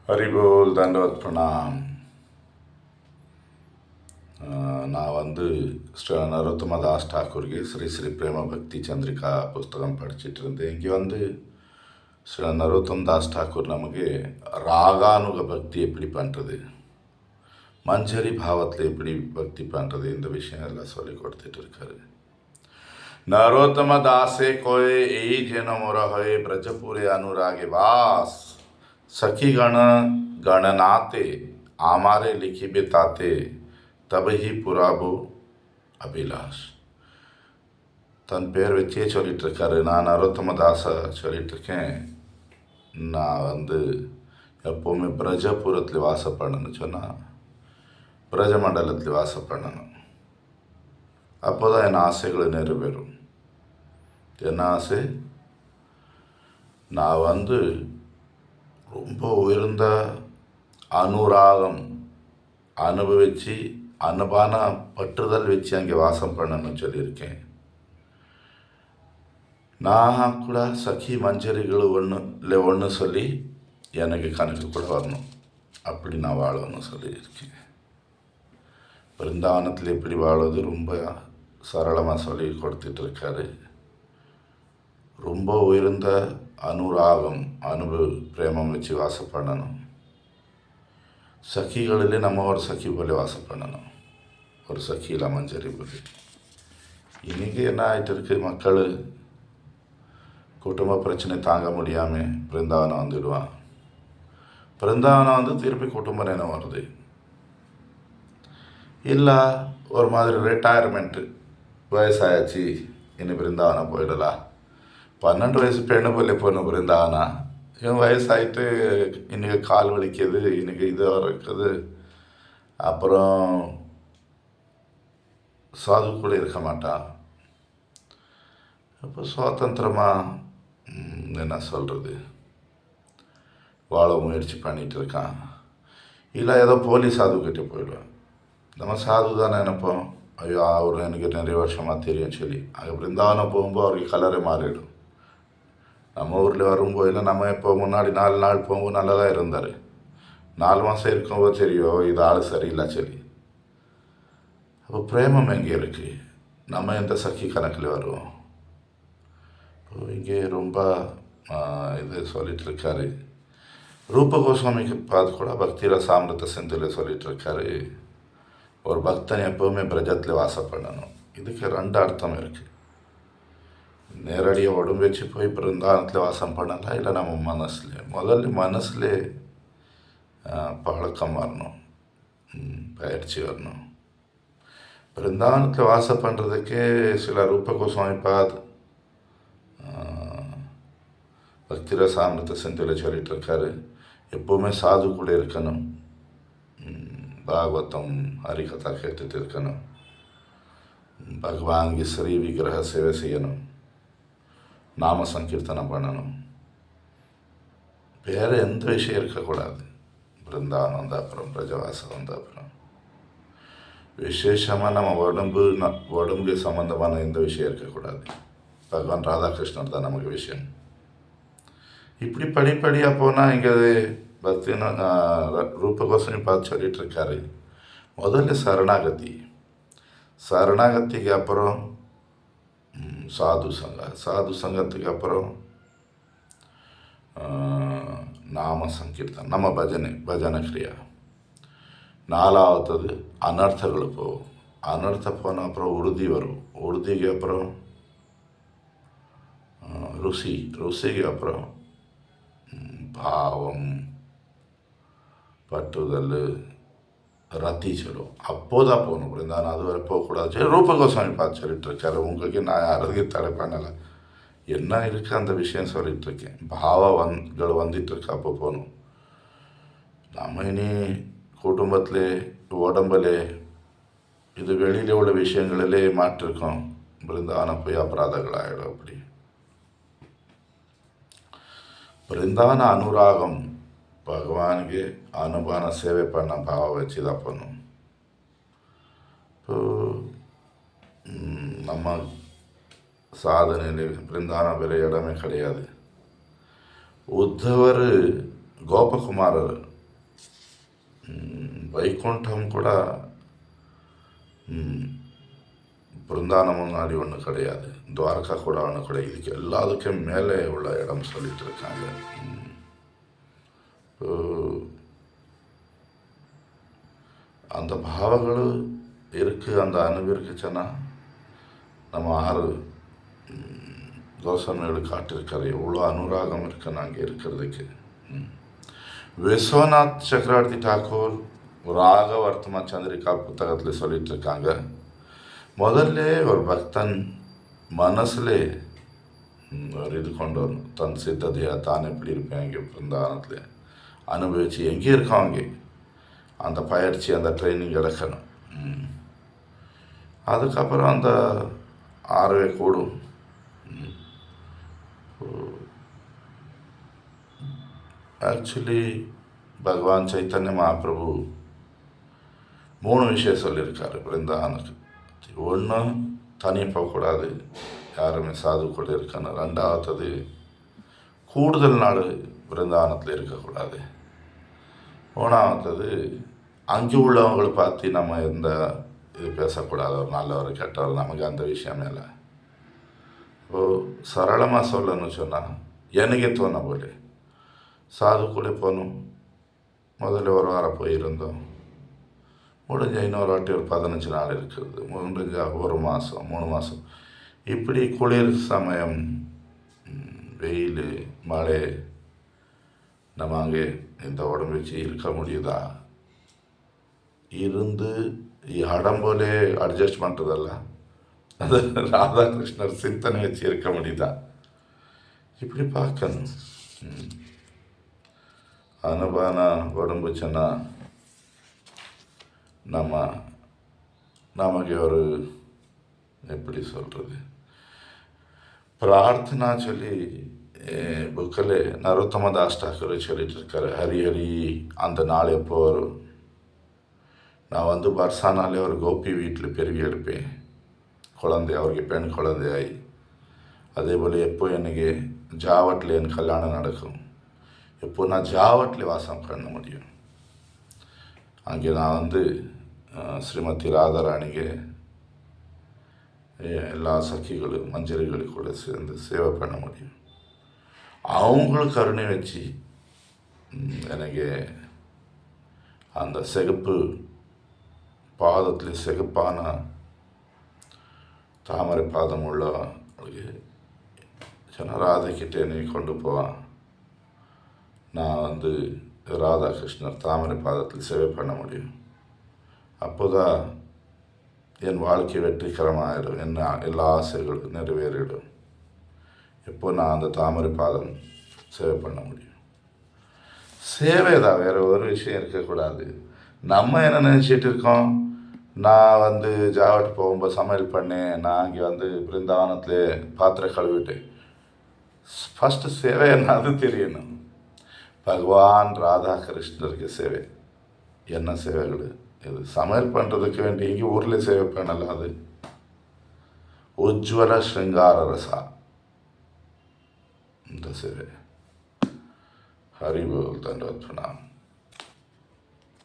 ஹரிபோல் தண்டவத் பிரணாம். நான் ஸ்ரீ நரோத்தம தாஸ் டாக்கூருக்கு ஸ்ரீ ஸ்ரீ பிரேம பக்தி சந்திரிகா புஸ்தகம் படிச்சுட்டு இருந்தேன். இங்கே ஸ்ரீ நரோத்தம் தாஸ் டாக்கூர் நமக்கு ராகானுக பக்தி எப்படி பண்ணுறது, மஞ்சரி பாவத்தில் எப்படி பக்தி பண்ணுறது, இந்த விஷயம் எல்லாம் சொல்லி கொடுத்துட்டு இருக்காரு. नरोत्तम दासे कोय यही जन मोर होए ब्रजपुरे अनुरागे वास, सखी गण गणनाते आमारे लिखी बिताते तब ही पुराबो அபிலாஷ். தன் பேர் வச்சே சொல்லிகிட்ருக்காரு. நான் நரோத்தம தாஸை சொல்லிகிட்ருக்கேன். நான் எப்போவுமே பிரஜபுரத்தில் வாசம் பண்ணணும்னு சொன்னால் பிரஜமண்டலத்தில் வாசம் பண்ணணும். அப்போ தான் என் ஆசைகள் நிறைவேறும். என்ன ஆசை? நான் ரொம்ப உயர்ந்த அனுராகம் அனுபவித்து அனுபான பற்றுதல் வச்சு அங்கே வாசம் பண்ணணும்னு சொல்லியிருக்கேன். நான் கூட சఖி மஞ்சரிகள் ஒன்று சொல்லி எனக்கு கணக்கு கூட வரணும், அப்படி நான் வாழணும்னு சொல்லியிருக்கேன். பிருந்தாவனத்தில் எப்படி வாழுவது ரொம்ப சரளமாக சொல்லி கொடுத்துட்ருக்காரு. ரொம்ப உயர்ந்த அனுராகம் பிரேமம் வச்சு வாசம் பண்ணணும். சఖிகளிலே நம்ம ஒரு சഖி போல வாசம் பண்ணணும், ஒரு சఖியில் மஞ்சரி போல. இன்றைக்கி என்ன ஆகிட்டு இருக்கு, மக்கள் குடும்ப பிரச்சனை தாங்க முடியாமல் பிருந்தாவனம் வந்துடுவான். பிருந்தாவனம் திருப்பி குடும்ப நினைவு வருது. இல்லை ஒரு மாதிரி ரிட்டையர்மெண்ட்டு, வயசாயாச்சு, இனி பிருந்தாவனம் போயிடலாம். 12 வயசு பெண்ணு போல பொண்ணு பிருந்தாவனா, இவன் வயசாகிட்டு இன்றைக்கி கால் வலிக்குது, இன்றைக்கி இது இருக்குது. அப்புறம் சாது கூட இருக்க மாட்டான். அப்போ சுதந்திரமாக என்ன சொல்கிறது, வாழ முயற்சி பண்ணிகிட்டு இருக்கான். இல்லை ஏதோ போலீஸ் சாதுக்கிட்டே போயிடுவான். நம்ம சாது தானே நினைப்போம், ஐயோ அவர் எனக்கு நிறைய வருஷமாக தெரியும் சொல்லி. அங்கே பிருந்தாவனம் போகும்போது அவருக்கு கலரே மாறிடும். நம்ம ஊரில் வரும்போது இல்லை, நம்ம இப்போ முன்னாடி 4 நாள் போகும்போது நல்லா தான் இருந்தார். 4 மாதம் இருக்கும்போது தெரியும் இது ஆள் சரியில்லை சொல்லி. அப்போ பிரேமம் எங்கே இருக்குது? நம்ம எந்த சഖி கணக்கில் வருவோம்? இப்போ இங்கே ரொம்ப இது சொல்லிகிட்ருக்காரு. ரூப கோஸ்வாமிக்கு பார்த்து கூட பக்தி ரசாமிருத சிந்துல சொல்லிகிட்ருக்காரு, ஒரு பக்தன் எப்போவுமே பிரஜத்தில் வாசம் பண்ணணும். இதுக்கு 2 அர்த்தம் இருக்குது. நேரடியாக உடம்பு வச்சு போய் பிருந்தாவனத்தில் வாசம் பண்ணலாம், இல்லை நம்ம முதல்ல மனசில் பழக்கம் வரணும், பயிற்சி வரணும். பிருந்தாவனத்தில் வாசம் பண்ணுறதுக்கே சில ரூப கோஸ்வாமி பாத் பக்தி ரசாமிருத சிந்துல சொல்லிட்டு இருக்காரு, எப்போவுமே சாது கூட இருக்கணும், பாகவதம் ஹரிகதா கேட்டுட்டு இருக்கணும், பகவான்கி ஸ்ரீ விக்கிரக சேவை செய்யணும், நாம சங்கீர்த்தனம் பண்ணணும். வேறு எந்த விஷயம் இருக்கக்கூடாது. பிருந்தாவனம் வந்த அப்புறம் பிரஜவாசம் வந்த அப்புறம் விசேஷமாக நம்ம உடம்புக்கு சம்மந்தமான எந்த விஷயம் இருக்கக்கூடாது. பகவான் ராதாகிருஷ்ணர் தான் நமக்கு விஷயம். இப்படி படிப்படியாக போனால் இங்கே பக்தி ரூப கோஸ்வாமி பார்த்து சொல்லிகிட்டு இருக்காரு. முதல்ல சரணாகதிக்கு அப்புறம் சாது சங்கத்துக்கு அப்புறம் நாம சங்கீர்த்தனம், நம்ம பஜனை கிரியா. 4வது அனர்த்தங்கள் போகும். அனர்த்தம் போன அப்புறம் உறுதி வரும். உறுதிக்கு அப்புறம் ருசிக்கு அப்புறம் பாவம், பற்றுதல், ரத்தி சொல்லுவோம். அப்போதான் போகணும். இருந்தாலும் அது வரை போகக்கூடாது சரி. ரூப கோஸ்வாமி பார்த்து சொல்லிட்டுருக்காரு. உங்களுக்கு நான் யாருக்கு தடை பண்ணலை, என்ன இருக்குது அந்த விஷயம் சொல்லிகிட்ருக்கேன். பாவங்கள் வந்துட்டுருக்கு, அப்போ போகணும். நம்ம இனி குடும்பத்திலே உடம்புலே இது வெளியில் உள்ள விஷயங்களிலே மாற்றிருக்கோம். பிருந்தாவனம் போய் அபராதங்கள் ஆகிடும். அப்படி பிருந்தாவன அனுராகம் பகவானுக்கு அனுபான சேவை பண்ண பாவம் வச்சு தான் பண்ணும். இப்போ நம்ம சாதனையில் பிருந்தாவன வேறு இடமே கிடையாது. உத்தவர் கோபகுமாரர் வைகுண்டம் கூட பிருந்தாவனம் முன்னாடி ஒன்றும் கிடையாது, துவாரகா கூட ஒன்றும் கிடையாது. இதுக்கு எல்லாத்துக்கும் மேலே உள்ள இடம் சொல்லிட்டு இருக்காங்க. அந்த ಭಾವಗಳು இருக்குது, அந்த அனுபவம் இருக்குச்சுன்னா நம்ம 6 தோசனைகள் காட்டிருக்காரு எவ்வளோ அனுராகம் இருக்குன்னு அங்கே இருக்கிறதுக்கு. விஸ்வநாத் சக்கரவர்த்தி டாக்கூர் ராக வர்த்தமா சந்திரிகா புத்தகத்தில் சொல்லிட்டு இருக்காங்க, முதல்ல ஒரு பக்தன் மனசில் ஒரு இது கொண்டு வரணும், தன் சித்ததையாக தான் எப்படி இருப்பேன் இங்கே பிருந்தாவனத்தில் அனுபவித்து எங்கே இருக்கோம் அங்கே அந்த பயிற்சி அந்த ட்ரைனிங் எடுக்கணும். அதுக்கப்புறம் அந்த ஆர்வே கூடும். ஆக்சுவலி பகவான் சைத்தன்ய மகாபிரபு 3 விஷயம் சொல்லியிருக்காரு பிருந்தாவனுக்கு. ஒன்று, தனி போகக்கூடாது, யாருமே சாது கூட இருக்கணும். 2வது, கூடுதல் நாள் பிருந்தாவனத்தில் இருக்கக்கூடாது. 3வது, அங்கே உள்ளவங்களை பார்த்து நம்ம எந்த இது பேசக்கூடாது, ஒரு நல்லவர் கெட்டவர், நமக்கு அந்த விஷயம் இல்லை. சரளமாக சொல்லணும்னு சொன்னால் எனக்கு தோண போல சாதுக்குள்ளே போகணும். முதல்ல ஒரு வாரம் போயிருந்தோம், முடிஞ்ச இன்னொரு வாட்டி ஒரு 15 நாள் இருக்குது, முடிஞ்ச 1 மாதம் 3 மாதம். இப்படி குளிர் சமயம், வெயில், மழை, நம்ம அங்கே இந்த உடம்பு வச்சு இருக்க முடியுதா? இருந்து இடம் போலே அட்ஜஸ்ட் பண்ணுறதல்ல, அது ராதாகிருஷ்ணர் சிந்தனை வச்சு இருக்க முடியுதா? இப்படி பார்க்கணும். அனுபான உடம்புச்சுன்னா நமக்கு ஒரு எப்படி சொல்கிறது, பிரார்த்தனா சொல்லி புக்கில் நரோத்தம தாஸ் டாக்கூர் சொல்லிட்டு இருக்காரு. ஹரி ஹரி அந்த நாள் எப்போ வரும், நான் வந்து பர்சானாலே ஒரு கோபி வீட்டில் பெருகி எடுப்பேன், குழந்தை அவருக்கு பெண் குழந்தையாய். அதே போல் எப்போ எனக்கு ஜாவட்டில் என் கல்யாணம் நடக்கும், எப்போ நான் ஜாவட்டில் வாசம் பண்ண முடியும். அங்கே நான் வந்து ஸ்ரீமதி ராதாராணிಗೆ எல்லா சಖಿகளும் மஞ்சரிகளும் கூட சேர்ந்து சேவை பண்ண முடியும். அவங்களும் கருணை வச்சு எனக்கு அந்த சிகப்பு பாதத்தில் சிகப்பான தாமரை பாதம் உள்ள ராதைக்கிட்ட என்னை கொண்டு போவான். நான் வந்து ராதாகிருஷ்ணர் தாமரை பாதத்தில் சேவை பண்ண முடியும். அப்போதான் என் வாழ்க்கை வெற்றிகரமாகிடும், என்ன எல்லா ஆசைகளும் நிறைவேறிடும். எப்போ நான் அந்த தாமரை பாதம் சேவை பண்ண முடியும். சேவை தான், வேறு ஒரு விஷயம் இருக்கக்கூடாது. நம்ம என்ன நினச்சிட்டு இருக்கோம், நான் வந்து ஜாவட் போகும்போது சமையல் பண்ணேன், நான் இங்கே வந்து பிருந்தாவனத்தில் பாத்திரம் கழுவிட்டேன். ஃபஸ்ட்டு சேவை என்னது தெரியணும். பகவான் ராதாகிருஷ்ணருக்கு சேவை என்ன சேவைகள் இது? சமையல் பண்ணுறதுக்கு வேண்டி இங்கே ஊரில் சேவை பண்ணல, அது உஜ்வல ஸ்ருங்கார ரசா இந்த சேவை. ஹரி போல் தண்டவத் பிரணாம்.